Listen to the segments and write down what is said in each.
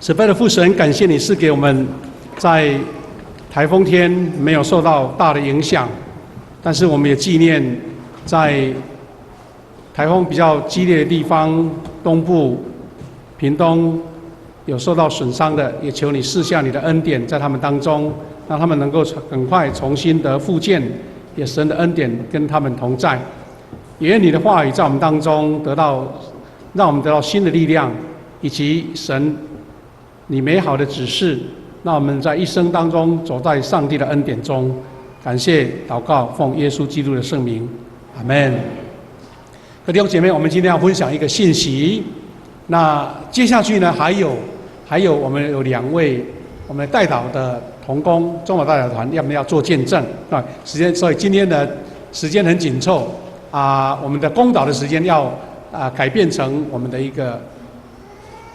慈悲的父神，感谢你赐给我们在台风天没有受到大的影响，但是我们也纪念在台风比较激烈的地方，东部、屏东有受到损伤的，也求你赐下你的恩典在他们当中，让他们能够很快重新得复健，也神的恩典跟他们同在。也愿你的话语在我们当中让我们得到新的力量，以及神你美好的指示，让我们在一生当中走在上帝的恩典中。感谢祷告，奉耶稣基督的圣名，阿们。各位弟兄姐妹，我们今天要分享一个信息。那接下去呢，还有我们有2位我们代祷的同工，中华代祷团，要做见证啊。所以今天的时间很紧凑啊，我们的公祷的时间要改变成我们的一个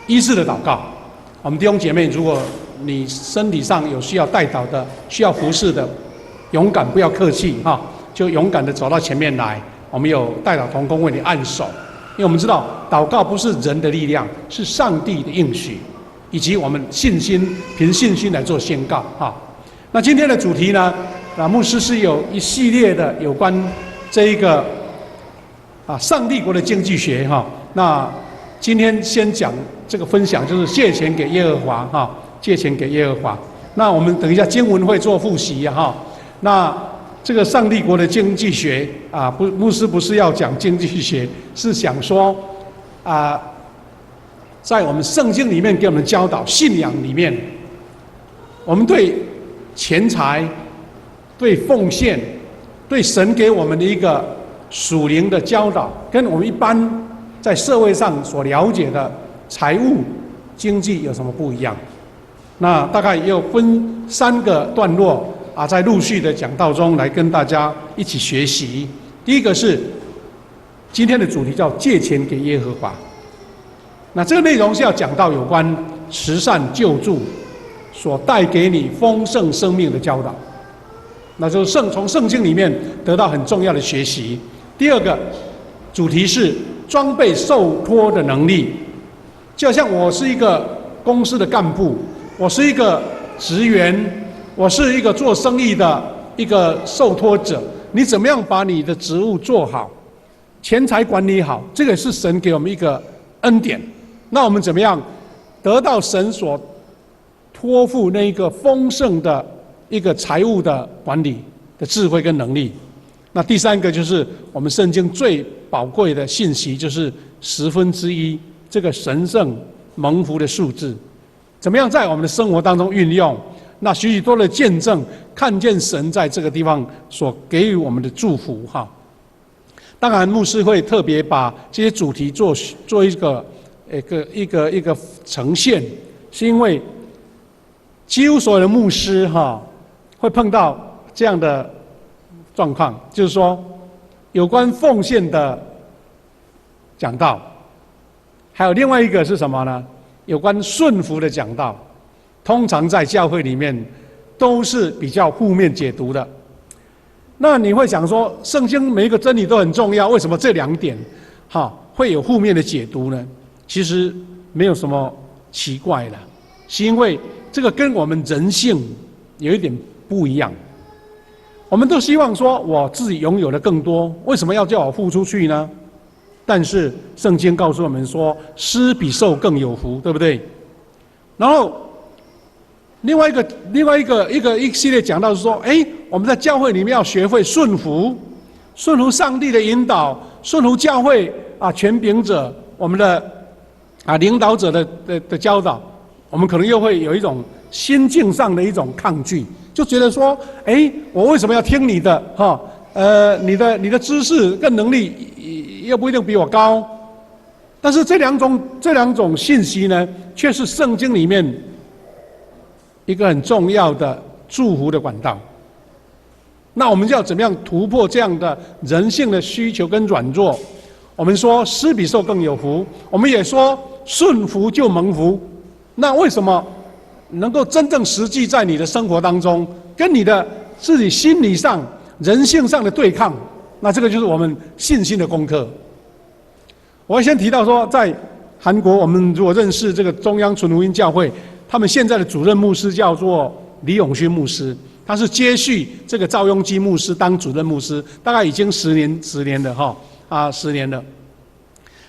医治的祷告。我们弟兄姐妹，如果你身体上有需要代祷的、需要服侍的，勇敢不要客气哈，就勇敢的走到前面来。我们有代祷同工为你按手，因为我们知道祷告不是人的力量，是上帝的应许，以及我们凭信心来做宣告哈。那今天的主题呢，牧师是有一系列的有关这一个上帝国的经济学哈。那今天先讲这个分享，就是借钱给耶和华哈，借钱给耶和华。那我们等一下经文会做复习哈。那这个上帝国的经济学牧师不是要讲经济学，是想说在我们圣经里面给我们教导信仰里面，我们对钱财、对奉献、对神给我们的一个属灵的教导，跟我们一般在社会上所了解的财务经济有什么不一样？那大概又分3个段落在陆续的讲道中来跟大家一起学习。第一个是今天的主题叫借钱给耶和华。那这个内容是要讲到有关慈善救助所带给你丰盛生命的教导，那就是从圣经里面得到很重要的学习。第二个主题是装备受托的能力，就像我是一个公司的干部，我是一个职员，我是一个做生意的一个受托者，你怎么样把你的职务做好，钱财管理好，这个是神给我们一个恩典。那我们怎么样得到神所托付那一个丰盛的一个财务的管理的智慧跟能力？那第3个就是我们圣经最宝贵的信息，就是1/10这个神圣蒙福的数字，怎么样在我们的生活当中运用？那许多的见证，看见神在这个地方所给予我们的祝福哈。当然，牧师会特别把这些主题做一个呈现，是因为几乎所有的牧师会碰到这样的状况，就是说有关奉献的讲道，还有另外一个是什么呢？有关顺服的讲道，通常在教会里面都是比较负面解读的。那你会想说，圣经每一个真理都很重要，为什么这2点会有负面的解读呢？其实没有什么奇怪的，是因为这个跟我们人性有一点不一样。我们都希望说我自己拥有的更多，为什么要叫我付出去呢？但是圣经告诉我们说，施比受更有福，对不对？然后另外一系列讲到是说，我们在教会里面要学会顺服上帝的引导，顺服教会权柄者，我们的领导者的教导，我们可能又会有一种心境上的一种抗拒，就觉得说，我为什么要听你的？你的知识跟能力又不一定比我高。但是这两种信息呢，却是圣经里面一个很重要的祝福的管道。那我们就要怎么样突破这样的人性的需求跟软弱？我们说施比受更有福，我们也说顺服就蒙福。那为什么能够真正实际在你的生活当中，跟你的自己心理上、人性上的对抗？那这个就是我们信心的功课。我要先提到说，在韩国，我们如果认识这个中央纯福音教会，他们现在的主任牧师叫做李永勋牧师，他是接续这个赵雍基牧师当主任牧师，大概已经10年了哈，10年了。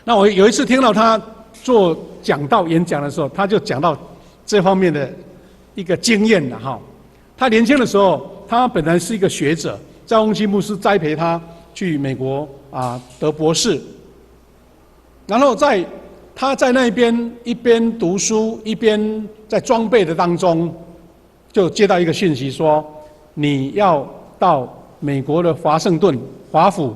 那我有一次听到他做讲道演讲的时候，他就讲到这方面的一个经验了哈。他年轻的时候，他本来是一个学者，赵雍基牧师栽培他去美国得博士，然后他在那边一边读书一边在装备的当中，就接到一个讯息说，你要到美国的华盛顿华府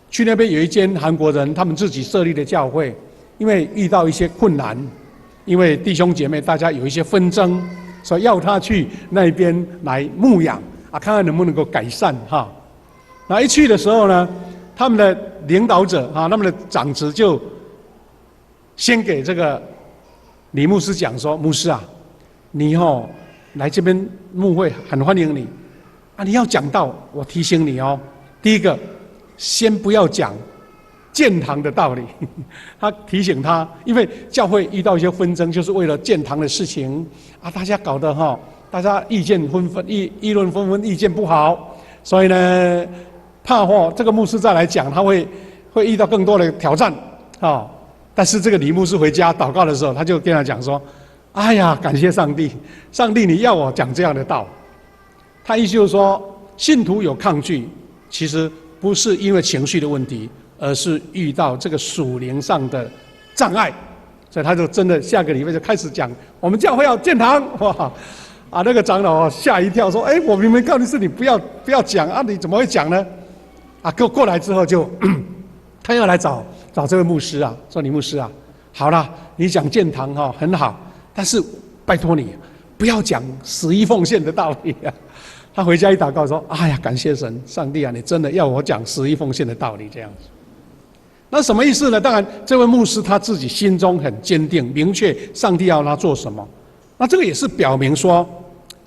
去，那边有一间韩国人他们自己设立的教会，因为遇到一些困难，因为弟兄姐妹大家有一些纷争，所以要他去那边来牧养看看能不能够改善哈。那一去的时候呢，他们的领导者他们的长子就先给这个李牧师讲说，牧师啊，你来这边牧会很欢迎你你要讲道，我提醒你第一个先不要讲建堂的道理他提醒他，因为教会遇到一些纷争，就是为了建堂的事情大家搞得大家意见纷纷，议论纷纷，意见不好，所以呢，怕这个牧师再来讲，他会遇到更多的挑战但是这个李牧师回家祷告的时候，他就跟他讲说：“哎呀，感谢上帝，上帝你要我讲这样的道。”他意思就是说，信徒有抗拒，其实不是因为情绪的问题，而是遇到这个属灵上的障碍，所以他就真的下个礼拜就开始讲，我们教会要建堂，哇！那个长老吓一跳，说：“我明明告诉你不要讲你怎么会讲呢？”过来之后就他要来找这位牧师说：“李牧师好啦，你讲建堂很好，但是拜托你不要讲死义奉献的道理他回家一祷告说：“哎呀，感谢神，上帝你真的要我讲死义奉献的道理这样子。”那什么意思呢？当然，这位牧师他自己心中很坚定，明确上帝要他做什么。那这个也是表明说，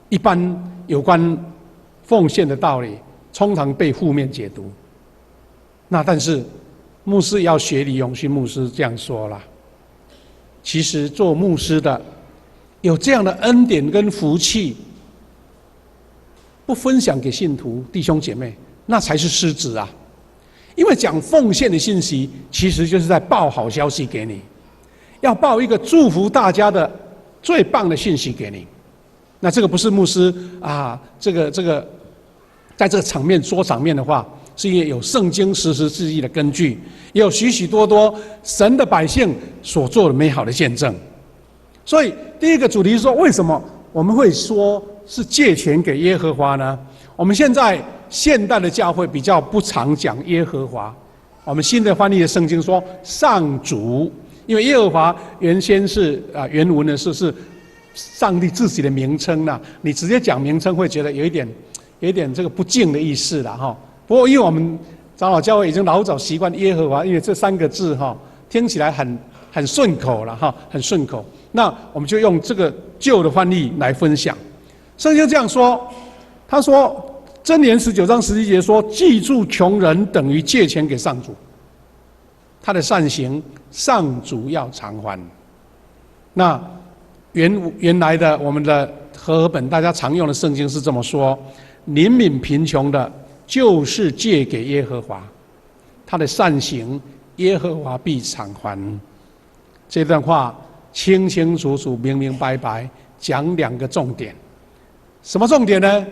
一般有关奉献的道理，通常被负面解读。那但是牧师要学李永勋牧师这样说啦，其实做牧师的有这样的恩典跟福气，不分享给信徒弟兄姐妹，那才是失职因为讲奉献的信息，其实就是在报好消息给你，要报一个祝福大家的最棒的信息给你。那这个不是牧师这个在这个场面说场面的话，是因为有圣经实实际际的根据，也有许许多多神的百姓所做的美好的见证。所以第一个主题是说，为什么我们会说是借钱给耶和华呢？我们现代的教会比较不常讲耶和华，我们新的翻译的圣经说上主，因为耶和华原先是原文的是上帝自己的名称你直接讲名称会觉得有一点这个不敬的意思不过因为我们长老教会已经老早习惯耶和华，因为这3个字听起来很顺口了很顺口。那我们就用这个旧的翻译来分享。圣经这样说，他说箴言19章17节说，记住穷人等于借钱给上主，他的善行上主要偿还。那原来的我们的和合本大家常用的圣经是这么说，怜悯贫穷的就是借给耶和华，他的善行耶和华必偿还。这段话清清楚楚明明白白讲2个重点。什么重点呢？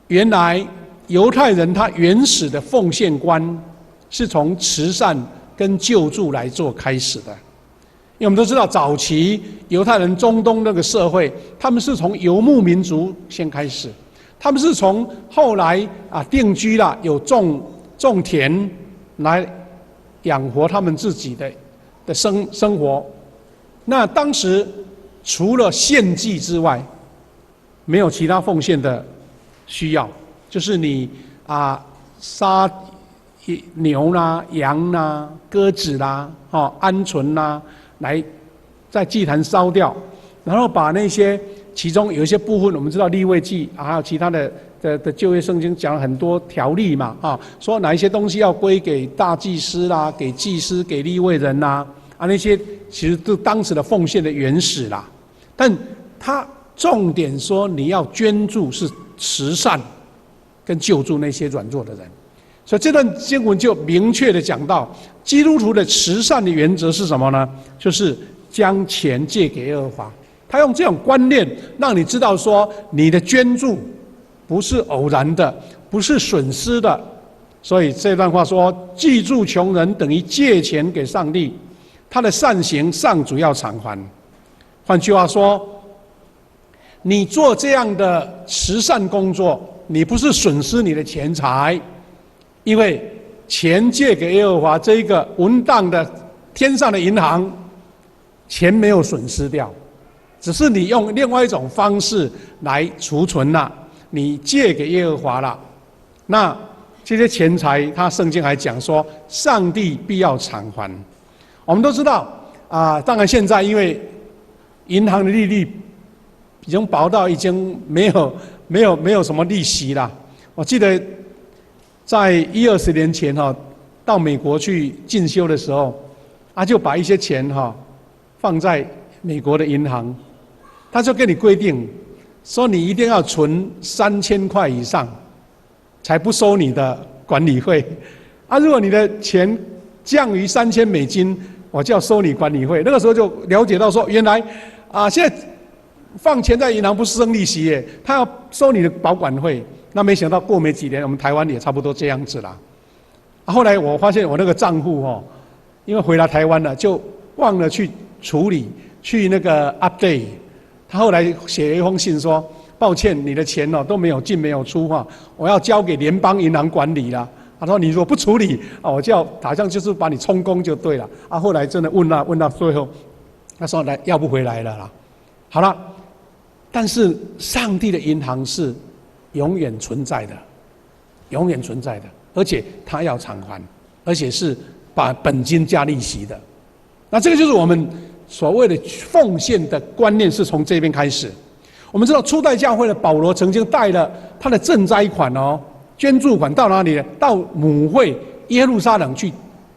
原来犹太人他原始的奉献观是从慈善跟救助来做开始的。因为我们都知道，早期犹太人中东那个社会，他们是从游牧民族先开始，他们是从后来定居了，有种田来养活他们自己的生活。那当时除了献祭之外，没有其他奉献的需要，就是你杀牛啦、羊啦、鸽子啦、鹌鹑啦，来在祭坛烧掉，然后把那些其中有一些部分，我们知道利未记还有其他的旧约圣经讲了很多条例嘛说哪一些东西要归给大祭司啦、给祭司、给利未人啦啊，那些其实都当时的奉献的原始啦。但他重点说你要捐助是慈善跟救助那些软弱的人。所以这段经文就明确的讲到，基督徒的慈善的原则是什么呢？就是将钱借给耶和华。他用这种观念让你知道说，你的捐助不是偶然的，不是损失的。所以这段话说，济助穷人等于借钱给上帝，他的善行上主要偿还。换句话说，你做这样的慈善工作，你不是损失你的钱财，因为钱借给耶和华这一个稳当的天上的银行，钱没有损失掉，只是你用另外一种方式来储存了，你借给耶和华了。那这些钱财，他圣经还讲说，上帝必要偿还。我们都知道啊，当然现在因为银行的利率已经薄到已经没有什么利息了。我记得在20年前到美国去进修的时候，就把一些钱放在美国的银行，他就跟你规定说，你一定要存3000块以上，才不收你的管理费。如果你的钱降于$3000，我就要收你管理费。那个时候就了解到说，原来现在放钱在银行不是生利息耶，他要收你的保管费。那没想到过没几年，我们台湾也差不多这样子啦。后来我发现我那个账户因为回来台湾了，就忘了去处理，去那个 update。他后来写了一封信说，抱歉，你的钱都没有进没有出我要交给联邦银行管理了。他说你如果不处理我就要好像就是把你充公就对了。后来真的问到最后，他说来要不回来了啦。好了，但是上帝的银行是永远存在的，永远存在的，而且他要偿还，而且是把本金加利息的。那这个就是我们所谓的奉献的观念，是从这边开始。我们知道初代教会的保罗曾经带了他的赈灾款捐助款到哪里呢？到母会耶路撒冷去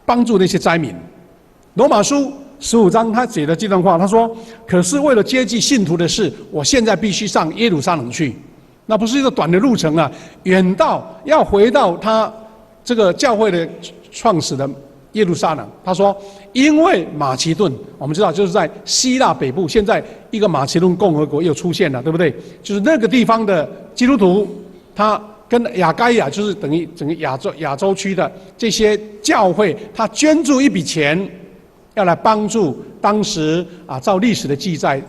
帮助那些灾民。罗马书15章他写的这段话，他说：可是为了接济信徒的事，我现在必须上耶路撒冷去。那不是一个短的路程啊，远到要回到他这个教会的创始的耶路撒冷。他说，因为马其顿，我们知道就是在希腊北部，现在一个马其顿共和国又出现了，对不对？就是那个地方的基督徒，他跟亚该亚，就是等于整个亚洲区的这些教会，他捐助一笔钱，要来帮助当时照历史的记载，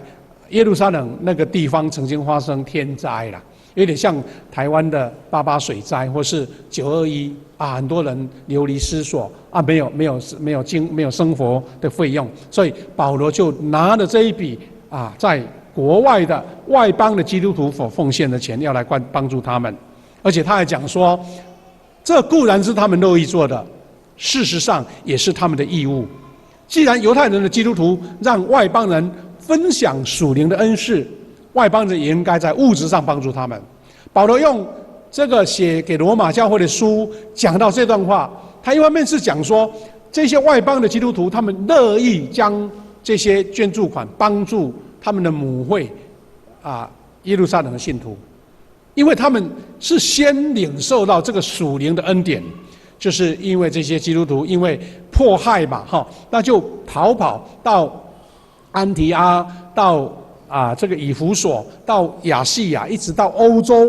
耶路撒冷那个地方曾经发生天灾了。有点像台湾的88水灾，或是921很多人流离失所没有生活的费用，所以保罗就拿了这一笔在国外的外邦的基督徒所奉献的钱，要来帮助他们。而且他还讲说，这固然是他们乐意做的，事实上也是他们的义务。既然犹太人的基督徒让外邦人分享属灵的恩赐，外邦人也应该在物质上帮助他们。保罗用这个写给罗马教会的书讲到这段话，他一方面是讲说，这些外邦的基督徒他们乐意将这些捐助款帮助他们的母会耶路撒冷的信徒，因为他们是先领受到这个属灵的恩典，就是因为这些基督徒因为迫害嘛那就逃跑到安提阿，到这个以弗所，到亚细亚，一直到欧洲，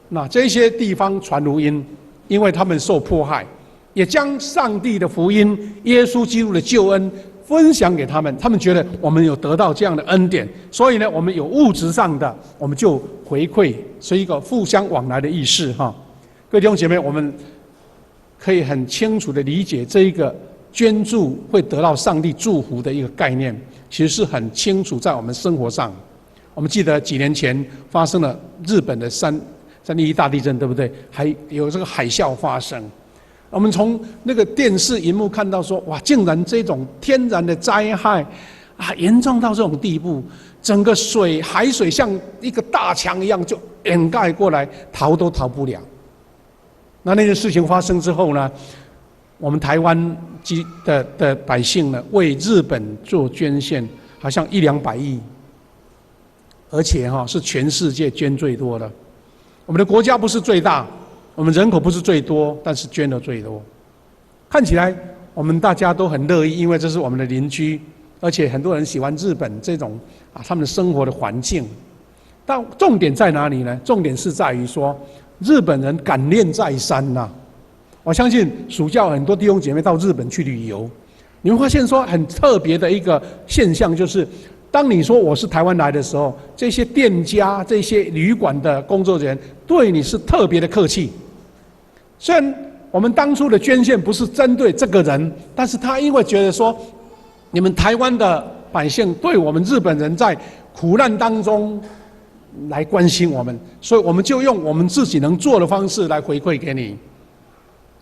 那这些地方传福音，因为他们受迫害，也将上帝的福音、耶稣基督的救恩分享给他们。他们觉得我们有得到这样的恩典，所以呢，我们有物质上的，我们就回馈，是一个互相往来的意思各位弟兄姐妹，我们可以很清楚的理解这一个捐助会得到上帝祝福的一个概念，其实是很清楚在我们生活上。我们记得几年前发生了日本的3.11大地震，对不对？还有这个海啸发生。我们从那个电视荧幕看到说，哇，竟然这种天然的灾害严重到这种地步，整个海水像一个大墙一样就掩盖过来，逃都逃不了。那件事情发生之后呢，我们台湾的百姓呢，为日本做捐献，好像100-200亿，而且是全世界捐最多的。我们的国家不是最大，我们人口不是最多，但是捐的最多。看起来我们大家都很乐意，因为这是我们的邻居，而且很多人喜欢日本这种他们的生活的环境。但重点在哪里呢？重点是在于说，日本人感念在山呐。我相信暑假很多弟兄姐妹到日本去旅游，你会发现说很特别的一个现象，就是当你说我是台湾来的时候，这些店家、这些旅馆的工作人员对你是特别的客气。虽然我们当初的捐献不是针对这个人，但是他因为觉得说，你们台湾的百姓对我们日本人在苦难当中来关心我们，所以我们就用我们自己能做的方式来回馈给你。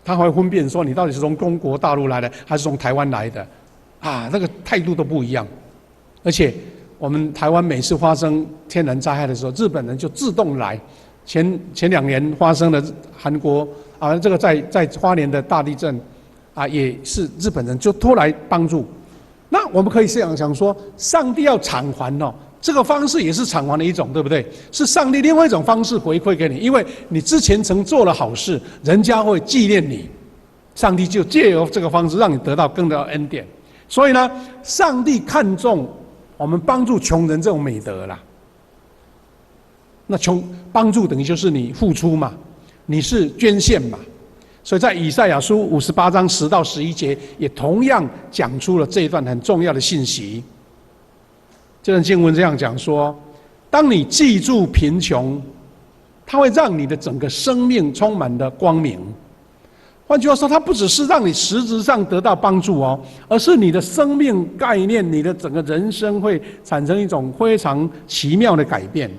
他会分辨说你到底是从中国大陆来的，还是从台湾来的，那个态度都不一样。而且我们台湾每次发生天然灾害的时候，日本人就自动来。前2年发生了韩国这个在花莲的大地震也是日本人就都来帮助。那我们可以这样想说，上帝要偿还这个方式也是偿还的一种，对不对？是上帝另外一种方式回馈给你，因为你之前曾做了好事，人家会纪念你，上帝就借由这个方式让你得到更多的恩典。所以呢，上帝看重我们帮助穷人这种美德啦。那帮助等于就是你付出嘛，你是捐献嘛。所以在以赛亚书58章10到11节，也同样讲出了这一段很重要的信息。这段经文这样讲说：当你记住贫穷，它会让你的整个生命充满了光明。换句话说，它不只是让你实质上得到帮助而是你的生命概念、你的整个人生会产生一种非常奇妙的改变。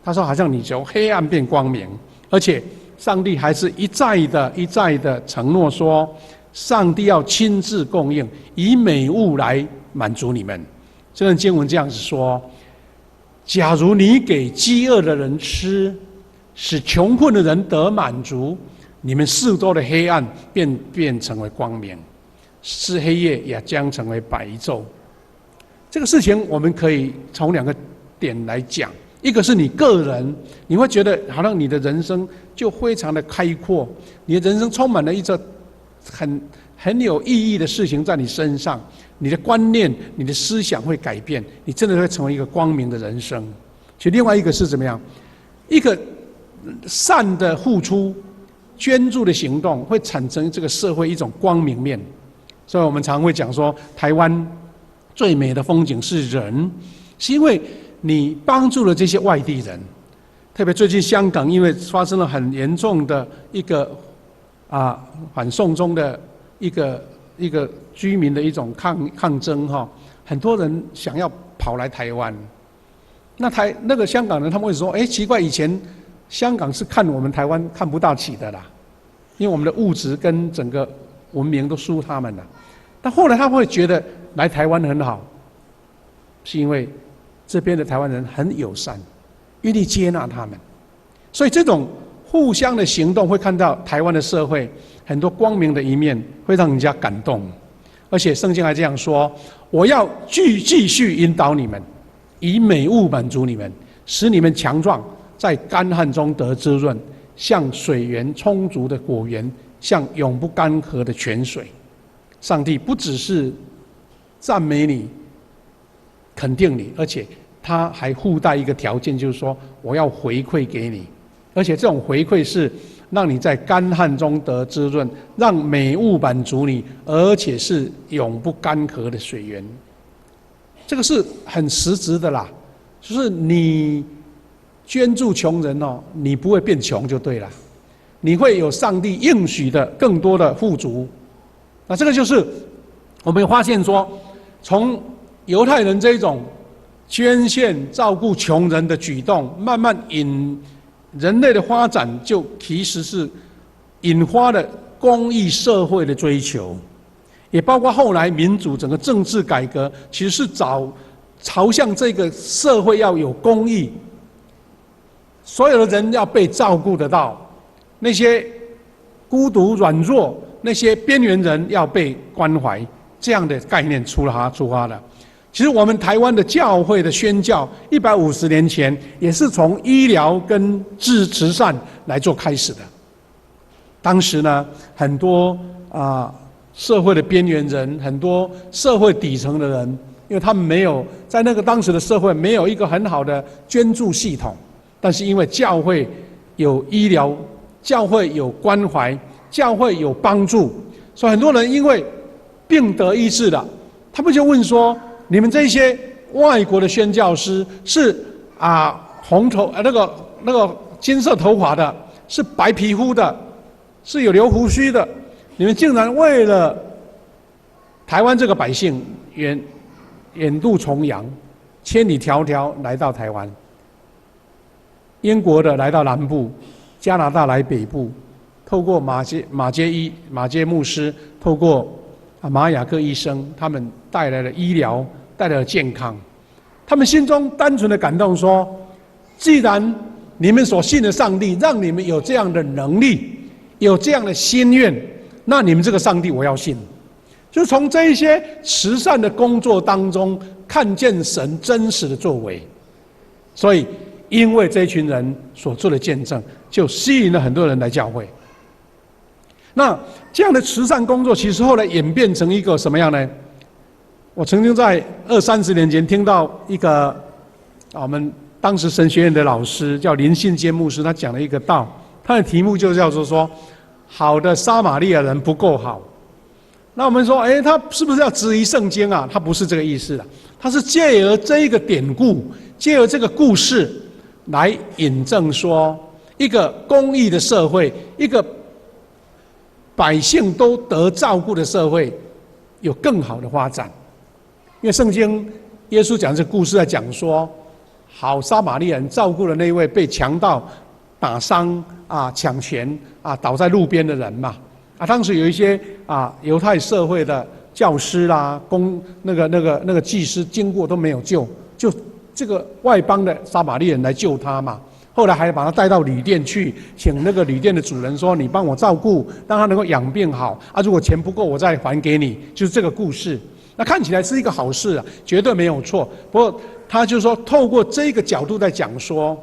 他说，好像你从黑暗变光明，而且上帝还是一再的承诺说，上帝要亲自供应，以美物来满足你们。这段经文这样子说：假如你给饥饿的人吃，使穷困的人得满足，你们四周的黑暗便变成为光明，是黑夜也将成为白昼。这个事情我们可以从2个点来讲。一个是你个人，你会觉得好像你的人生就非常的开阔，你的人生充满了一个很有意义的事情在你身上，你的观念、你的思想会改变，你真的会成为一个光明的人生。其实另外一个是怎么样？一个善的付出、捐助的行动，会产生这个社会一种光明面。所以我们常会讲说，台湾最美的风景是人，是因为你帮助了这些外地人。特别最近香港因为发生了很严重的一个反送中的一个居民的一种抗争很多人想要跑来台湾。那个香港人他们会说，奇怪，以前香港是看我们台湾看不大起的啦，因为我们的物质跟整个文明都输他们了。但后来他们会觉得来台湾很好，是因为这边的台湾人很友善，愿意接纳他们。所以这种互相的行动会看到台湾的社会很多光明的一面，会让人家感动。而且圣经还这样说，我要继续引导你们，以美物满足你们，使你们强壮，在干旱中得滋润，像水源充足的果园，像永不干涸的泉水。上帝不只是赞美你、肯定你，而且他还附带一个条件，就是说我要回馈给你，而且这种回馈是让你在干旱中得滋润，让美物满足你，而且是永不干涸的水源。这个是很实质的啦，就是你捐助穷人你不会变穷就对了，你会有上帝应许的更多的富足。那这个就是我们发现说，从犹太人这种捐献照顾穷人的举动，慢慢人类的发展就其实是引发了公益社会的追求，也包括后来民主整个政治改革，其实是朝向这个社会要有公益，所有的人要被照顾得到，那些孤独软弱那些边缘人要被关怀这样的概念出发的。其实我们台湾的教会的宣教，150年前也是从医疗跟慈善来做开始的。当时呢，很多社会的边缘人，很多社会底层的人，因为他们没有在那个当时的社会没有一个很好的捐助系统，但是因为教会有医疗，教会有关怀，教会有帮助，所以很多人因为病得医治了，他们就问说：你们这些外国的宣教师是红头那个金色头发的，是白皮肤的，是有留胡须的，你们竟然为了台湾这个百姓远渡重洋，千里迢迢来到台湾，英国的来到南部，加拿大来北部，透过马偕牧师，透过马雅各医生，他们带来了医疗，带来了健康。他们心中单纯的感动说：既然你们所信的上帝让你们有这样的能力，有这样的心愿，那你们这个上帝我要信。就从这一些慈善的工作当中看见神真实的作为，所以因为这群人所做的见证，就吸引了很多人来教会。那这样的慈善工作，其实后来演变成一个什么样呢？我曾经在20-30年前听到一个我们当时神学院的老师叫林信坚牧师，他讲了一个道，他的题目就叫做说：好的撒玛利亚人不够好。那我们说，他是不是要质疑圣经啊？他不是这个意思的，他是借由这一个典故，借由这个故事来引证说，一个公义的社会，一个百姓都得照顾的社会，有更好的发展。因为圣经耶稣讲这个故事在讲说，好撒玛利亚人照顾了那位被强盗打伤抢钱倒在路边的人嘛。当时有一些犹太社会的教师啦、那个祭司经过都没有救，就这个外邦的撒玛利亚人来救他嘛。后来还把他带到旅店去，请那个旅店的主人说：“你帮我照顾，让他能够养病好如果钱不够，我再还给你。”就是这个故事。那看起来是一个好事绝对没有错。不过他就说，透过这个角度在讲说，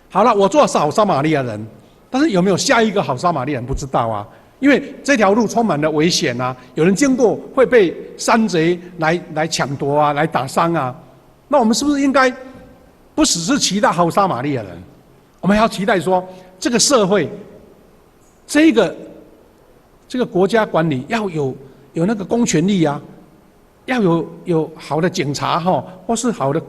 好了，我做好撒玛利亚人。但是有没有下一个好撒玛利亚人不知道因为这条路充满了危险有人经过会被山贼来抢夺来打伤那我们是不是应该不只是期待好撒玛利亚人，我们还要期待说这个社会，这个国家管理要有那个公权力要有好的警察或是好的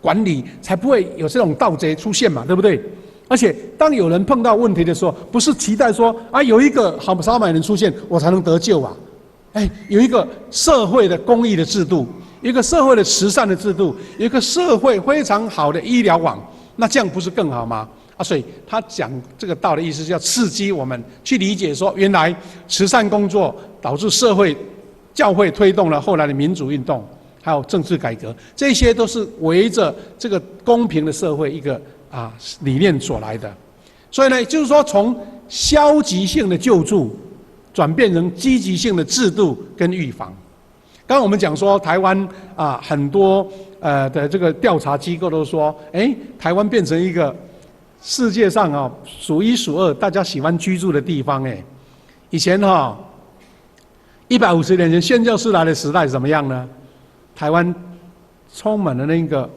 管理，才不会有这种盗贼出现嘛，对不对？而且当有人碰到问题的时候，不是期待说有一个好撒玛利亚人出现我才能得救有一个社会的公益的制度，一个社会的慈善的制度，一个社会非常好的医疗网，那这样不是更好吗？所以他讲这个道的意思是要刺激我们去理解说，原来慈善工作导致社会教会推动了后来的民主运动，还有政治改革，这些都是围着这个公平的社会一个理念所来的。所以呢，就是说从消极性的救助转变成积极性的制度跟预防。刚刚我们讲说台湾很多的这个调查机构都说，台湾变成一个世界上数一数二大家喜欢居住的地方以前150年前宣教士来的时代怎么样呢？台湾充满了那个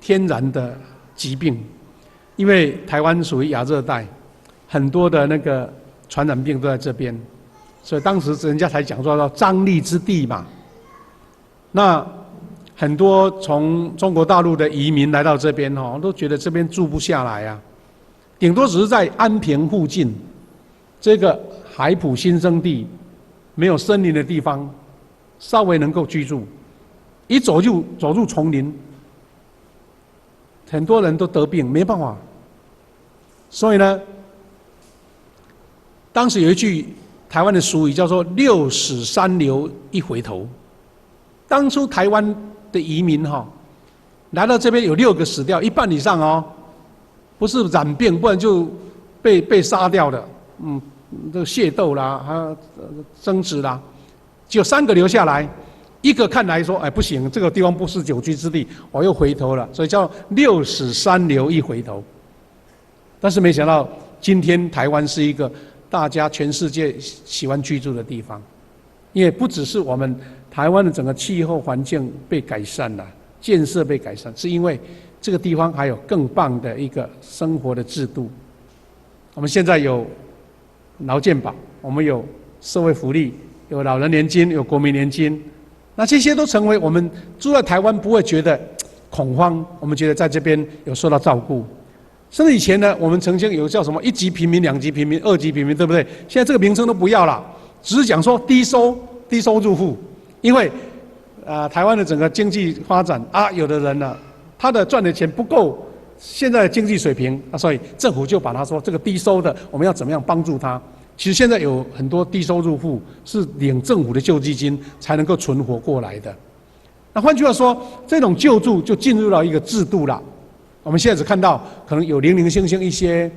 天然的疾病，因为台湾属于亚热带，很多的那个传染病都在这边，所以当时人家才讲说瘴疠之地嘛。那很多从中国大陆的移民来到这边都觉得这边住不下来顶多只是在安平附近这个海埔新生地没有森林的地方稍微能够居住，一走入丛林，很多人都得病，没办法。所以呢，当时有一句台湾的俗语叫做6死3流1回头。当初台湾的移民来到这边有6个死掉，一半以上不是染病，不然就被杀掉的。这个械斗啦，争执啦，只有3个留下来，一个看来说，哎，不行，这个地方不是久居之地，我又回头了，所以叫6死3留1回头。但是没想到，今天台湾是一个大家全世界喜欢居住的地方，因为不只是我们台湾的整个气候环境被改善了，建设被改善，是因为这个地方还有更棒的一个生活的制度。我们现在有劳健保，我们有社会福利，有老人年金，有国民年金，那这些都成为我们住在台湾不会觉得恐慌，我们觉得在这边有受到照顾。甚至以前呢，我们曾经有叫什么1级平民、2级平民、2级平民，对不对？现在这个名称都不要了，只是讲说低收入户，因为台湾的整个经济发展有的人呢，他的赚的钱不够现在的经济水平，所以政府就把他说这个低收的，我们要怎么样帮助他？其实现在有很多低收入户是领政府的救济金才能够存活过来的。那换句话说，这种救助就进入到一个制度了。我们现在只看到可能有零零星星一些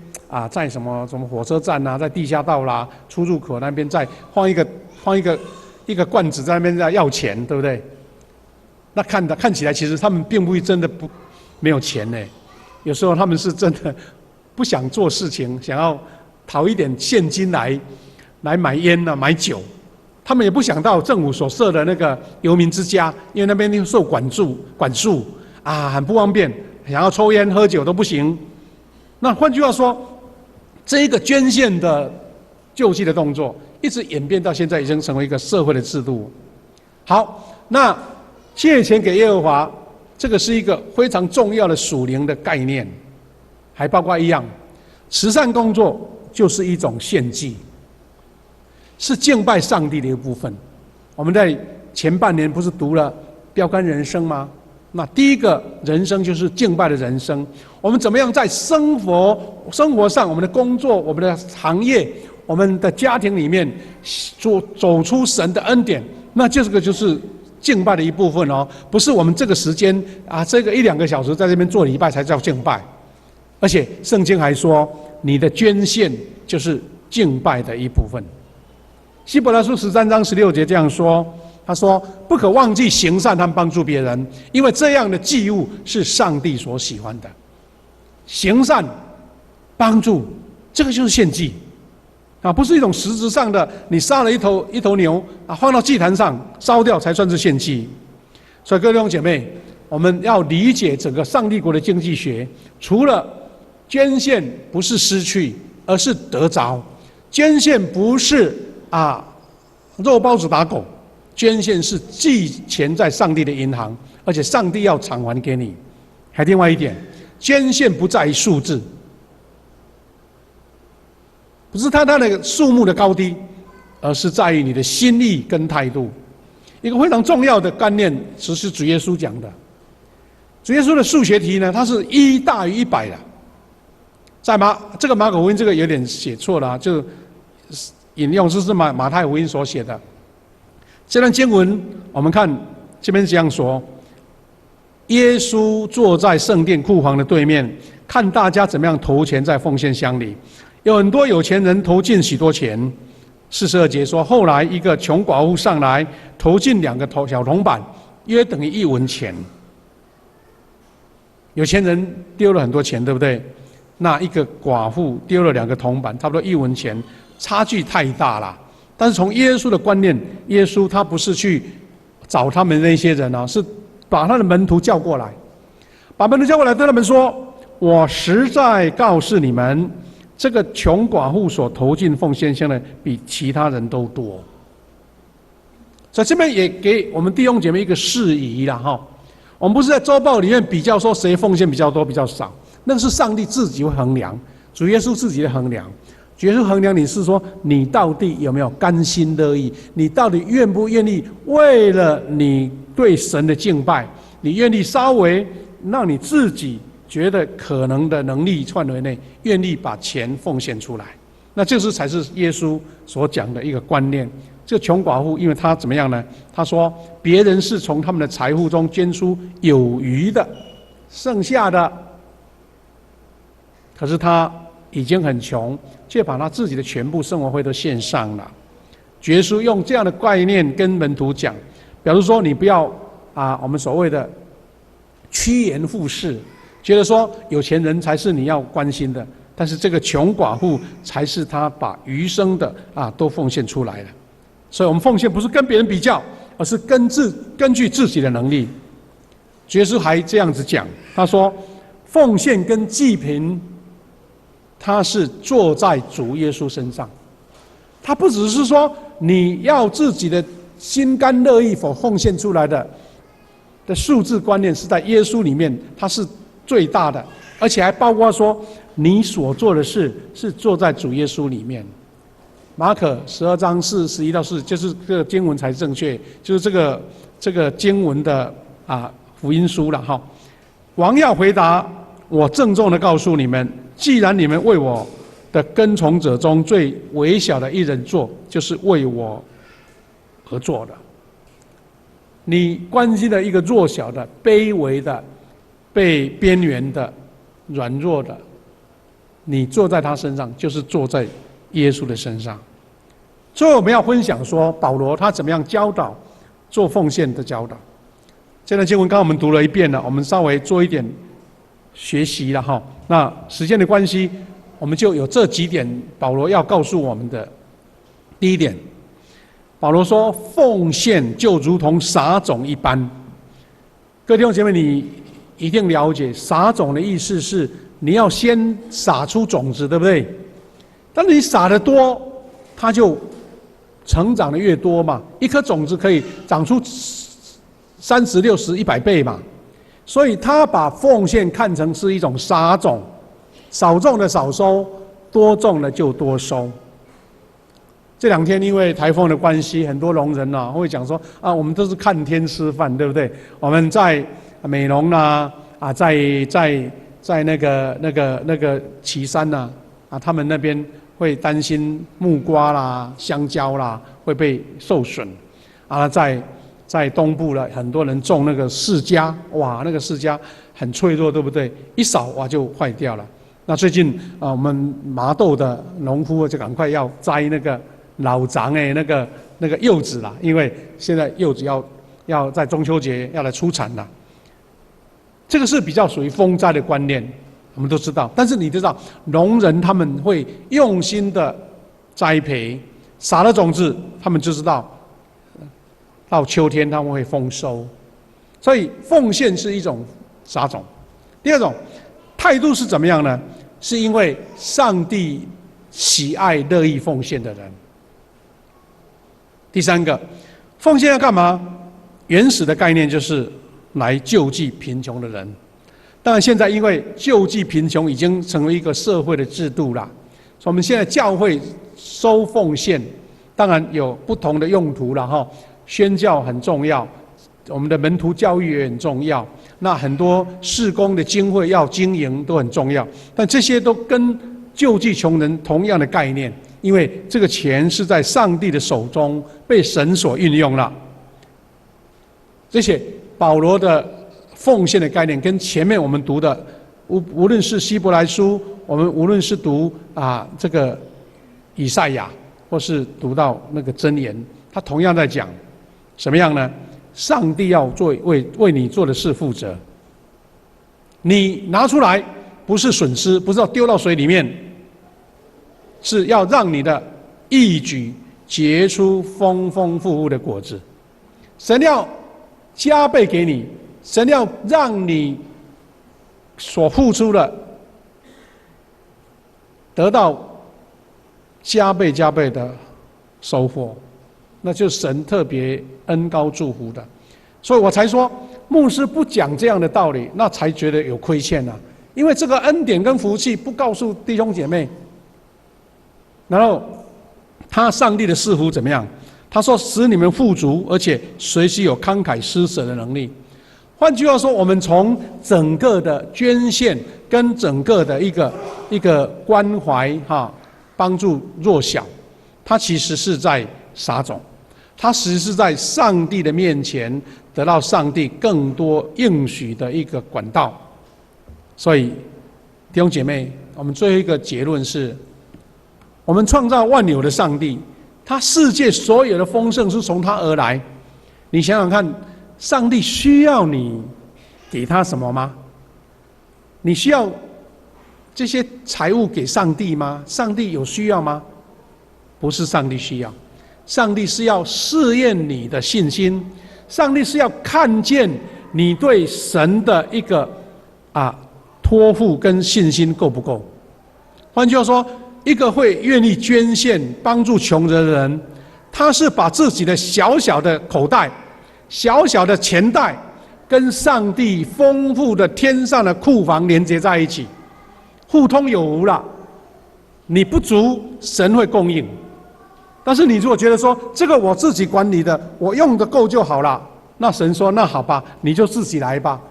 在什么火车站啊，在地下道啦、出入口那边再放一个罐子在那边在要钱，对不对？那看起来其实他们并不会真的没有钱呢，有时候他们是真的不想做事情，想要讨一点现金来买烟啊、买酒。他们也不想到政府所设的那个游民之家，因为那边受管束很不方便。想要抽烟喝酒都不行。那换句话说，这一个捐献的救济的动作，一直演变到现在，已经成为一个社会的制度。好，那借钱给耶和华，这个是一个非常重要的属灵的概念，还包括一样，慈善工作就是一种献祭，是敬拜上帝的一部分。我们在前半年不是读了标杆人生吗？那第一个人生就是敬拜的人生。我们怎么样在生活上，我们的工作、我们的行业、我们的家庭里面走出神的恩典？那这个就是敬拜的一部分哦，不是我们这个时间这个1-2个小时在这边做礼拜才叫敬拜。而且圣经还说，你的捐献就是敬拜的一部分。希伯来书13章16节这样说。他说：“不可忘记行善和帮助别人，因为这样的祭物是上帝所喜欢的。行善、帮助，这个就是献祭，不是一种实质上的，你杀了一头牛放到祭坛上烧掉才算是献祭。所以各位弟兄姐妹，我们要理解整个上帝国的经济学，除了捐献不是失去，而是得着；捐献不是肉包子打狗。”捐献是寄钱在上帝的银行，而且上帝要偿还给你。还另外一点，捐献不在于数字，不是它那个数目的高低，而是在于你的心意跟态度。一个非常重要的概念，只是主耶稣讲的。主耶稣的数学题呢，它是1大于100的。在这个马可福音这个有点写错了，就引用是马太福音所写的。这段经文，我们看这边这样说：耶稣坐在圣殿库房的对面，看大家怎么样投钱在奉献箱里。有很多有钱人投进许多钱。42节说，后来一个穷寡妇上来，投进2个小铜板，约等于1文钱。有钱人丢了很多钱，对不对？那一个寡妇丢了2个铜板，差不多1文钱，差距太大了。但是从耶稣的观念，耶稣他不是去找他们那些人是把他的门徒叫过来，把门徒叫过来对他们说：“我实在告诉你们，这个穷寡妇所投进奉献箱的比其他人都多。”在这边也给我们弟兄姐妹一个释疑啦哈。我们不是在周报里面比较说谁奉献比较多比较少，那个是上帝自己会衡量，主耶稣自己的衡量。主耶稣衡量你是说，你到底有没有甘心乐意？你到底愿不愿意为了你对神的敬拜，你愿意稍微让你自己觉得可能的能力范围内，愿意把钱奉献出来？那这才是耶稣所讲的一个观念。这个穷寡妇，因为她怎么样呢？她说别人是从他们的财富中捐出有余的、剩下的，可是她已经很穷，却把他自己的全部生活费都献上了。主耶稣用这样的概念跟门徒讲，表示说你不要我们所谓的趋炎附势，觉得说有钱人才是你要关心的，但是这个穷寡妇才是他把余生的都奉献出来了。所以我们奉献不是跟别人比较，而是根据自己的能力。主耶稣还这样子讲，他说奉献跟济贫，他是坐在主耶稣身上。他不只是说你要自己的心甘乐意所奉献出来的数字观念是在耶稣里面，它是最大的，而且还包括说你所做的事是做在主耶稣里面。马可12章41到4，就是这个经文才正确，就是这个经文的福音书了哈。王要回答：我郑重的告诉你们，既然你们为我的跟从者中最微小的一人做，就是为我而做的。你关心的一个弱小的、卑微的、被边缘的、软弱的，你坐在他身上，就是坐在耶稣的身上。所以我们要分享说，保罗他怎么样教导做奉献的教导。这段经文刚刚我们读了一遍了，我们稍微做一点学习了哈。那时间的关系，我们就有这几点保罗要告诉我们的。第一点，保罗说奉献就如同撒种一般。各位弟兄姐妹，你一定了解撒种的意思是你要先撒出种子，对不对？但是你撒的多，它就成长的越多嘛。一颗种子可以长出30、60、100倍嘛。所以他把奉献看成是一种撒种，少种的少收，多种的就多收。这2天因为台风的关系，很多农人会讲说我们都是看天吃饭，对不对？我们在美浓啦在那个旗山啦他们那边会担心木瓜啦、香蕉啦会被受损在东部了，很多人种那个释迦，哇，那个释迦很脆弱，对不对？一扫就坏掉了。那最近我们麻豆的农夫就赶快要摘那个老长那个柚子啦，因为现在柚子要在中秋节要来出产了。这个是比较属于风灾的观念，我们都知道。但是你知道，农人他们会用心的栽培，撒了种子，他们就知道到秋天他们会丰收。所以奉献是一种撒种。第二种态度是怎么样呢？是因为上帝喜爱乐意奉献的人。第三个，奉献要干嘛？原始的概念就是来救济贫穷的人。当然现在因为救济贫穷已经成为一个社会的制度了，所以我们现在教会收奉献，当然有不同的用途了哈。宣教很重要，我们的门徒教育也很重要，那很多事工的经会要经营都很重要，但这些都跟救济穷人同样的概念，因为这个钱是在上帝的手中被神所运用了。而且保罗的奉献的概念跟前面我们读的无论是希伯来书，我们无论是读这个以赛亚，或是读到那个箴言，他同样在讲什么样呢？上帝要为你做的事负责，你拿出来不是损失，不是要丢到水里面，是要让你的义举结出丰丰富富的果子。神要加倍给你，神要让你所付出的得到加倍的收获，那就是神特别恩膏祝福的。所以我才说牧师不讲这样的道理，那才觉得有亏欠啊。因为这个恩典跟福气不告诉弟兄姐妹，然后他上帝的赐福怎么样？他说使你们富足，而且随时有慷慨施舍的能力。换句话说，我们从整个的捐献跟整个的一个关怀帮助弱小，它其实是在撒种，它其实是在上帝的面前得到上帝更多应许的一个管道。所以弟兄姐妹，我们最后一个结论是：我们创造万有的上帝，他世界所有的丰盛是从他而来。你想想看，上帝需要你给他什么吗？你需要这些财物给上帝吗？上帝有需要吗？不是上帝需要，上帝是要试验你的信心，上帝是要看见你对神的一个托付跟信心够不够。换句话说，一个会愿意捐献帮助穷人的人，他是把自己的小小的口袋、小小的钱袋，跟上帝丰富的天上的库房连接在一起，互通有无了。你不足，神会供应。但是你如果觉得说这个我自己管理的，我用的够就好了，那神说那好吧，你就自己来吧。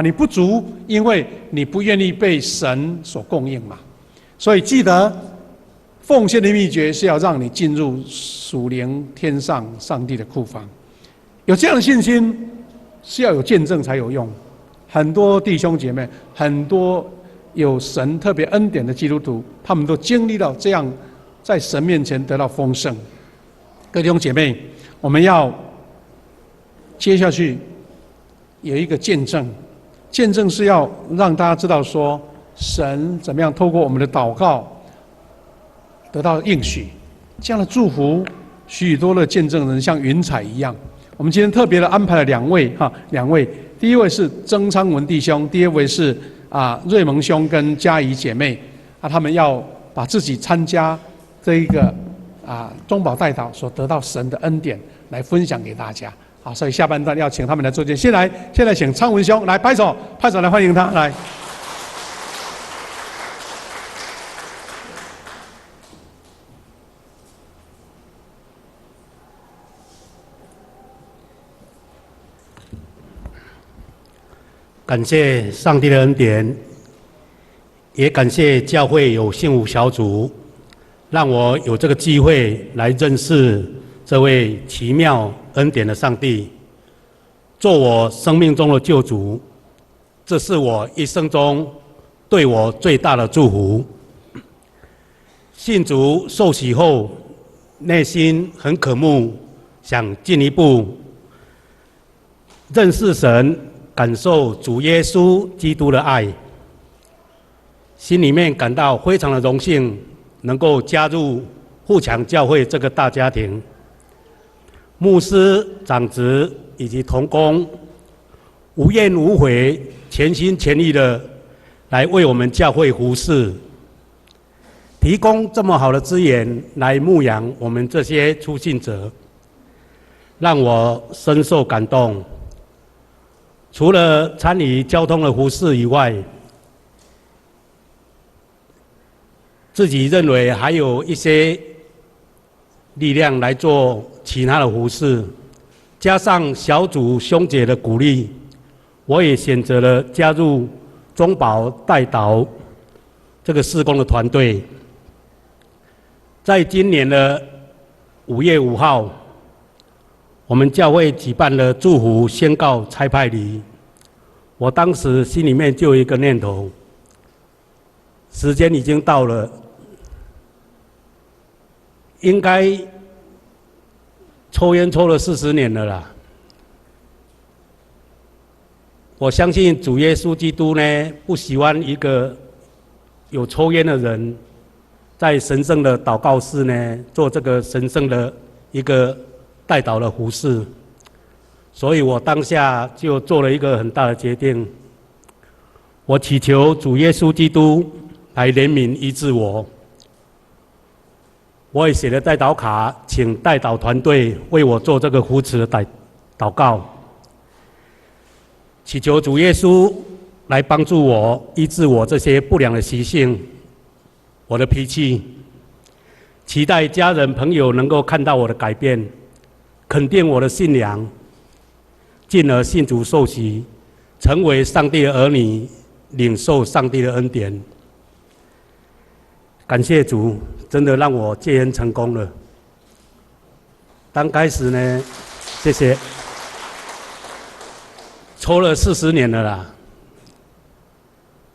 你不足，因为你不愿意被神所供应嘛。所以记得，奉献的秘诀是要让你进入属灵天上上帝的库房。有这样的信心，是要有见证才有用。很多弟兄姐妹，很多有神特别恩典的基督徒，他们都经历到这样在神面前得到丰盛。各位弟兄姐妹，我们要接下去有一个见证。见证是要让大家知道说，神怎么样透过我们的祷告得到应许，这样的祝福，许多的见证人像云彩一样。我们今天特别的安排了两位，第一位是曾昌文弟兄，第二位是瑞蒙兄跟嘉怡姐妹，他们要把自己参加这一个中保代祷所得到神的恩典来分享给大家。好，所以下半段要请他们来做见。现在请昌文兄来拍手来欢迎他来。感谢上帝的恩典，也感谢教会有幸福小组，让我有这个机会来认识这位奇妙恩典的上帝，做我生命中的救主。这是我一生中对我最大的祝福。信主受洗后，内心很渴慕，想进一步认识神，感受主耶稣基督的爱，心里面感到非常的荣幸，能够加入富强教会这个大家庭。牧师、长职以及同工无怨无悔、全心全意的来为我们教会服事，提供这么好的资源来牧养我们这些初信者，让我深受感动。除了参与交通的服事以外，自己认为还有一些力量来做其他的服事，加上小组兄姐的鼓励，我也选择了加入中保代祷这个事工的团队。在今年的5月5号，我们教会举办了祝福宣告差派礼。我当时心里面就有一个念头，时间已经到了，应该抽烟抽了40年了啦。我相信主耶稣基督呢，不喜欢一个有抽烟的人在神圣的祷告室呢做这个神圣的一个代祷的服事，所以我当下就做了一个很大的决定，我祈求主耶稣基督来怜悯医治我。我也写了代祷卡，请代祷团队为我做这个扶持的祷告，祈求主耶稣来帮助我，医治我这些不良的习性，我的脾气。期待家人朋友能够看到我的改变，肯定我的信仰，进而信主受洗，成为上帝的儿女，领受上帝的恩典。感谢主，真的让我戒烟成功了。刚开始呢，谢谢，抽了40年了啦。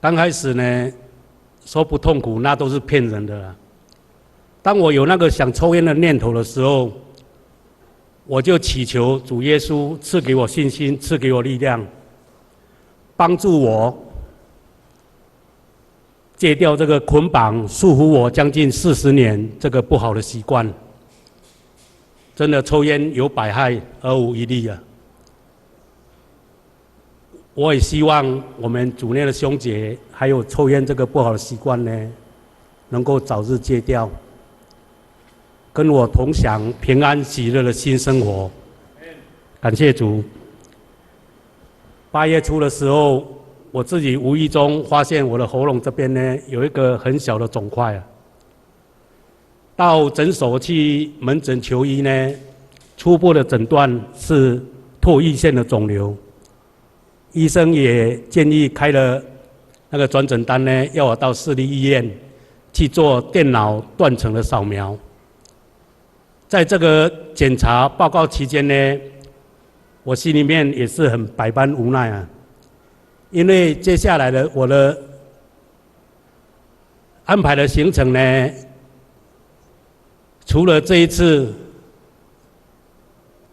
刚开始呢，说不痛苦，那都是骗人的啦。当我有那个想抽烟的念头的时候，我就祈求主耶稣赐给我信心，赐给我力量，帮助我戒掉这个捆绑束缚我将近40年这个不好的习惯。真的，抽烟有百害而无一利啊！我也希望我们主内的兄姐，还有抽烟这个不好的习惯呢，能够早日戒掉，跟我同享平安喜乐的新生活。感谢主。8月初的时候，我自己无意中发现我的喉咙这边呢有一个很小的肿块啊。到诊所去门诊求医呢，初步的诊断是唾液腺的肿瘤。医生也建议开了那个转诊单呢，要我到市立医院去做电脑断层的扫描。在这个检查报告期间呢，我心里面也是很百般无奈啊，因为接下来的我的安排的行程呢，除了这一次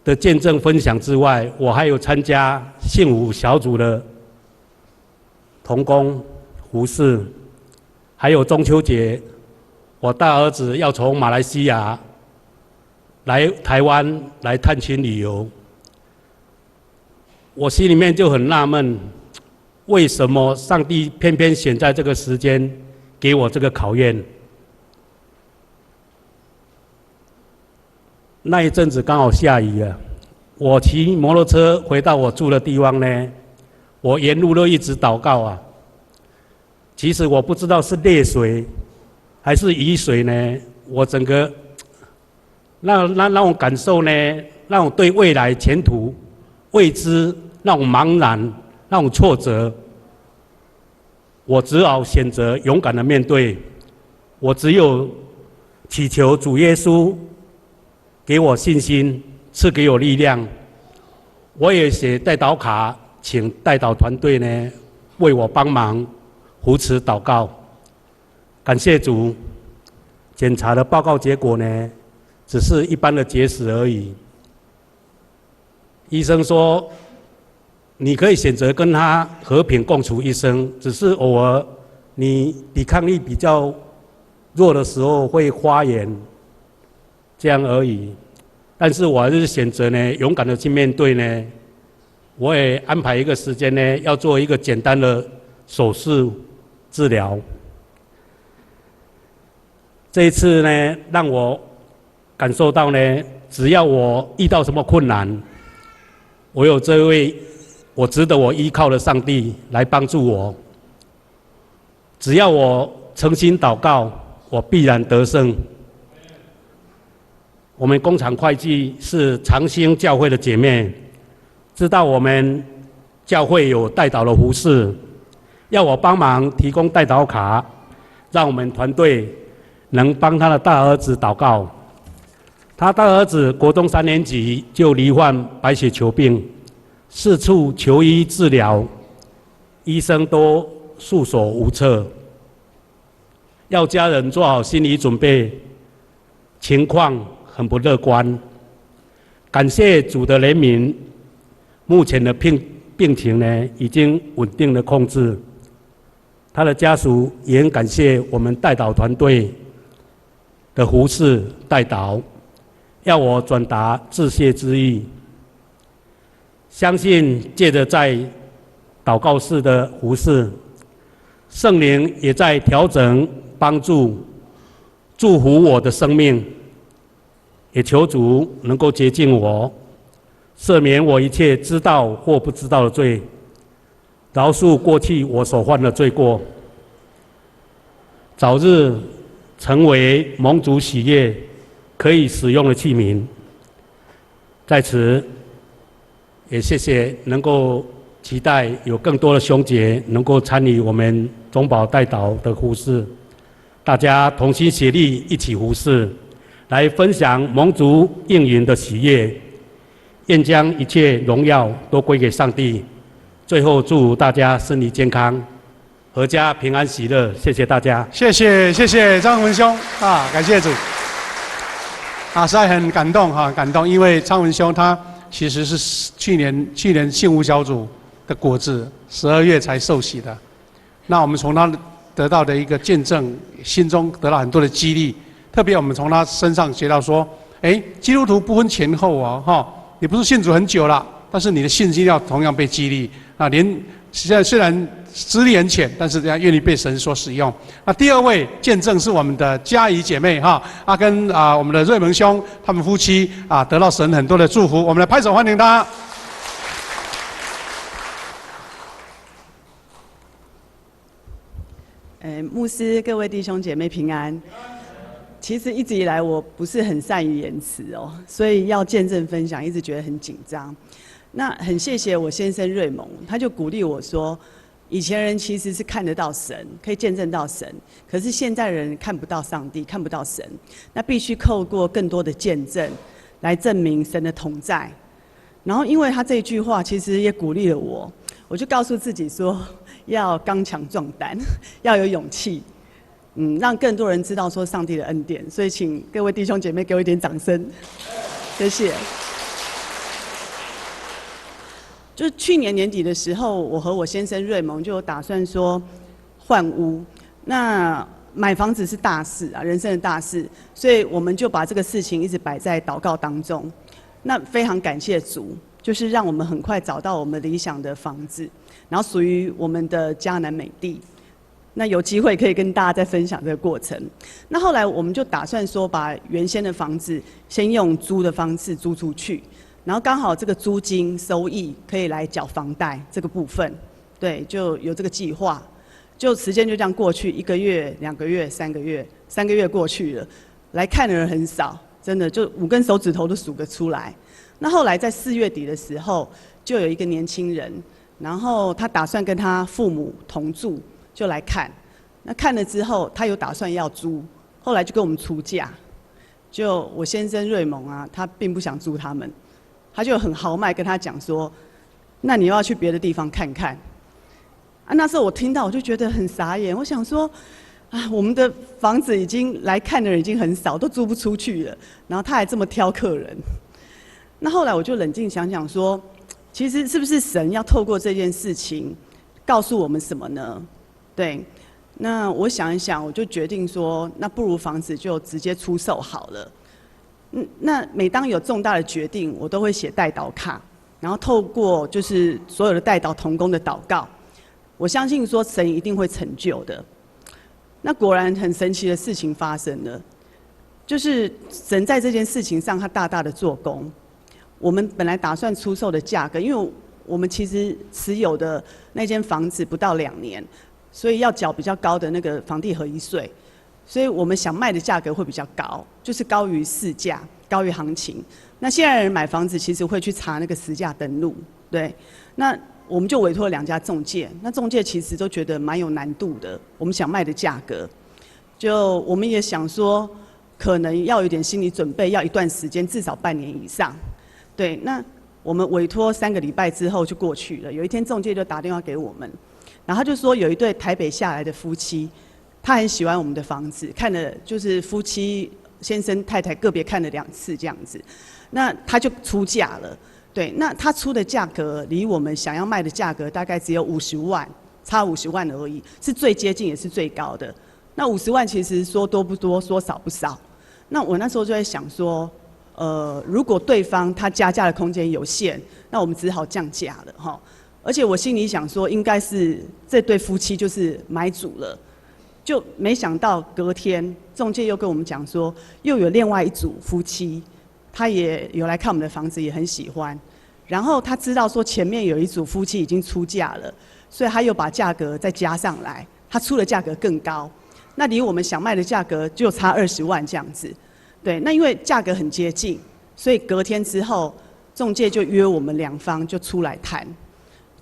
的见证分享之外，我还有参加信武小组的同工、服侍，还有中秋节，我大儿子要从马来西亚来台湾来探亲旅游，我心里面就很纳闷，为什么上帝偏偏选在这个时间给我这个考验？那一阵子刚好下雨啊，我骑摩托车回到我住的地方呢，我沿路都一直祷告啊。其实我不知道是泪水还是雨水呢，我整个那种感受呢，那种对未来前途未知那种茫然、那种挫折，我只好选择勇敢的面对。我只有祈求主耶稣给我信心，赐给我力量。我也写代祷卡，请代祷团队呢为我帮忙扶持祷告。感谢主，检查的报告结果呢，只是一般的结石而已。医生说，你可以选择跟他和平共处一生，只是偶尔你抵抗力比较弱的时候会发炎，这样而已。但是我还是选择呢，勇敢的去面对呢。我也安排一个时间呢，要做一个简单的手术治疗。这一次呢，让我感受到呢，只要我遇到什么困难，我有这位我值得我依靠的上帝来帮助我。只要我诚心祷告，我必然得胜。我们工厂会计是长兴教会的姐妹，知道我们教会有代祷的服事，要我帮忙提供代祷卡，让我们团队能帮他的大儿子祷告。他大儿子国中3年级就罹患白血球病，四处求医治疗，医生都束手无策，要家人做好心理准备，情况很不乐观。感谢主的怜悯，目前的病情呢已经稳定的控制。他的家属也很感谢我们代祷团队的服事代祷，要我转达致谢之意。相信借着在祷告室的服事，圣灵也在调整、帮助、祝福我的生命。也求主能够洁净我，赦免我一切知道或不知道的罪，饶恕过去我所犯的罪过，早日成为蒙主喜悦可以使用的器皿。在此也谢谢能够期待有更多的兄姐能够参与我们中保代祷的服事，大家同心协力一起服事，来分享蒙主应允的喜悦，愿将一切荣耀都归给上帝。最后祝大家身体健康，阖家平安喜乐。谢谢大家。谢谢张文兄啊，感谢主啊，实在很感动哈，感动，因为张文兄他其实是去年幸福小组的果子，12月才受洗的。那我们从他得到的一个见证，心中得到很多的激励。特别我们从他身上学到说，基督徒不分前后哦，哈，你不是信主很久了，但是你的信心要同样被激励啊。现在虽然资历很浅，但是人家愿意被神所使用。那第二位见证是我们的嘉怡姐妹哈，跟我们的瑞蒙兄他们夫妻得到神很多的祝福，我们来拍手欢迎他。牧师，各位弟兄姐妹平安。其实一直以来我不是很善于言辞哦，所以要见证分享，一直觉得很紧张。那很谢谢我先生瑞蒙，他就鼓励我说，以前人其实是看得到神，可以见证到神，可是现在人看不到上帝，看不到神，那必须透过更多的见证来证明神的同在。然后因为他这一句话，其实也鼓励了我，我就告诉自己说，要刚强壮胆，要有勇气，让更多人知道说上帝的恩典。所以请各位弟兄姐妹给我一点掌声，谢谢。就是去年年底的时候，我和我先生瑞蒙就打算说换屋。那买房子是大事啊，人生的大事，所以我们就把这个事情一直摆在祷告当中。那非常感谢主，就是让我们很快找到我们理想的房子，然后属于我们的迦南美地。那有机会可以跟大家再分享这个过程。那后来我们就打算说，把原先的房子先用租的方式租出去。然后刚好这个租金收益可以来缴房贷这个部分，对，就有这个计划。就时间就这样过去，1个月、2个月、3个月，3个月过去了，来看的人很少，真的就5根手指头都数得出来。那后来在4月底的时候，就有一个年轻人，然后他打算跟他父母同住，就来看。那看了之后，他有打算要租，后来就跟我们出价。就我先生瑞蒙啊，他并不想租他们。他就很豪迈跟他讲说，那你要去别的地方看看。那时候我听到我就觉得很傻眼，我想说，我们的房子已经来看的人已经很少，都租不出去了，然后他还这么挑客人。那后来我就冷静想想说，其实是不是神要透过这件事情告诉我们什么呢？对，那我想一想，我就决定说，那不如房子就直接出售好了。那每当有重大的决定，我都会写代祷卡，然后透过就是所有的代祷同工的祷告，我相信说神一定会成就的。那果然很神奇的事情发生了，就是神在这件事情上他大大的做工。我们本来打算出售的价格，因为我们其实持有的那间房子不到2年，所以要缴比较高的那个房地合一税。所以我们想卖的价格会比较高，就是高于市价，高于行情。那现在人买房子其实会去查那个实价登录，对。那我们就委托了2家仲介，那仲介其实都觉得蛮有难度的。我们想卖的价格，就我们也想说，可能要有点心理准备，要一段时间，至少半年以上。对，那我们委托3个礼拜之后就过去了。有一天仲介就打电话给我们，然后他就说有一对台北下来的夫妻。他很喜欢我们的房子，看了就是夫妻先生太太个别看了2次这样子，那他就出价了，对，那他出的价格离我们想要卖的价格大概只有50万，差50万而已，是最接近也是最高的。那50万其实说多不多，说少不少。那我那时候就在想说，如果对方他加价的空间有限，那我们只好降价了哈。而且我心里想说，应该是这对夫妻就是买主了。就没想到隔天，仲介又跟我们讲说，又有另外一组夫妻，他也有来看我们的房子，也很喜欢。然后他知道说前面有一组夫妻已经出价了，所以他又把价格再加上来，他出的价格更高。那离我们想卖的价格就差20万这样子。对，那因为价格很接近，所以隔天之后，仲介就约我们2方就出来谈。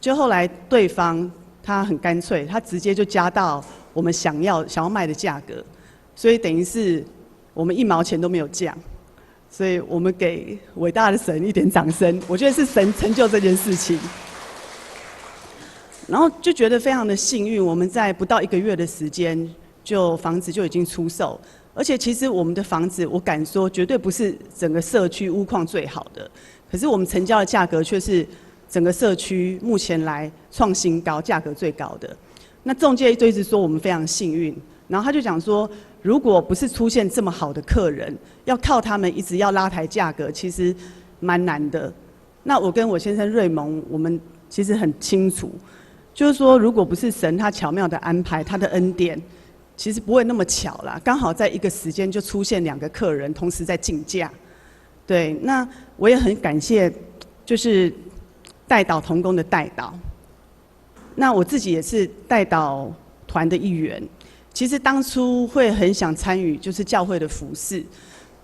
就后来对方他很干脆，他直接就加到我们想要卖的价格，所以等于是我们1毛钱都没有降，所以我们给伟大的神一点掌声。我觉得是神成就这件事情。然后就觉得非常的幸运，我们在不到1个月的时间，房子就已经出售。而且其实我们的房子，我敢说绝对不是整个社区屋况最好的，可是我们成交的价格却是整个社区目前来创新高，价格最高的。那仲介就一直说我们非常幸运，然后他就讲说，如果不是出现这么好的客人，要靠他们一直要拉抬价格，其实蛮难的。那我跟我先生瑞蒙，我们其实很清楚，就是说，如果不是神他巧妙的安排，他的恩典，其实不会那么巧啦。刚好在一个时间就出现2个客人同时在竞价。对，那我也很感谢，就是代祷同工的代祷。那我自己也是代祷团的一员。其实当初会很想参与，就是教会的服事。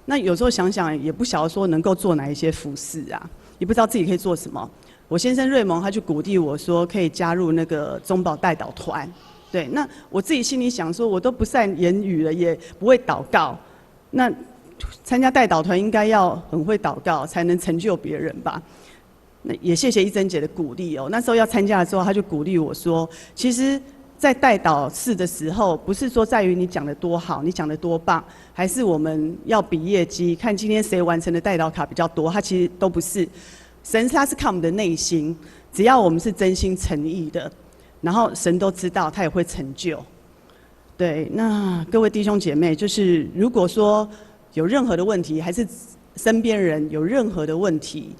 那有时候想想，也不晓得说能够做哪一些服事啊，也不知道自己可以做什么。我先生瑞蒙他就鼓励我说，可以加入那个中保代祷团。对，那我自己心里想说，我都不善言语了，也不会祷告，那参加代祷团应该要很会祷告，才能成就别人吧。那也谢谢一珍姐的鼓励哦。那时候要参加的时候，她就鼓励我说，其实，在代祷室的时候，不是说在于你讲的多好，你讲的多棒，还是我们要比业绩，看今天谁完成的代祷卡比较多，它其实都不是。神他是看我们的内心，只要我们是真心诚意的。然后神都知道，他也会成就。对，那各位弟兄姐妹，就是如果说有任何的问题，还是身边人有任何的问题，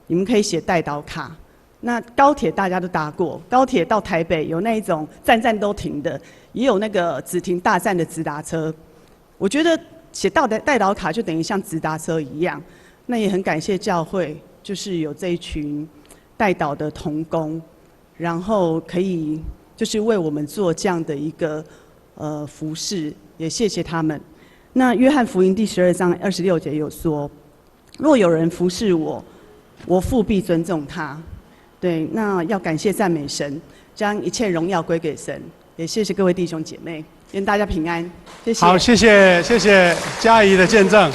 你们可以写代祷卡。那高铁大家都搭过，高铁到台北有那一种站站都停的，也有那个只停大站的直达车。我觉得写代祷卡就等于像直达车一样。那也很感谢教会，就是有这一群代祷的同工。然后可以就是为我们做这样的一个服事，也谢谢他们。那约翰福音第12章26节有说，若有人服侍我，我父必尊重他。对，那要感谢赞美神，将一切荣耀归给神。也谢谢各位弟兄姐妹，愿大家平安。谢谢。好，谢谢嘉怡的见证。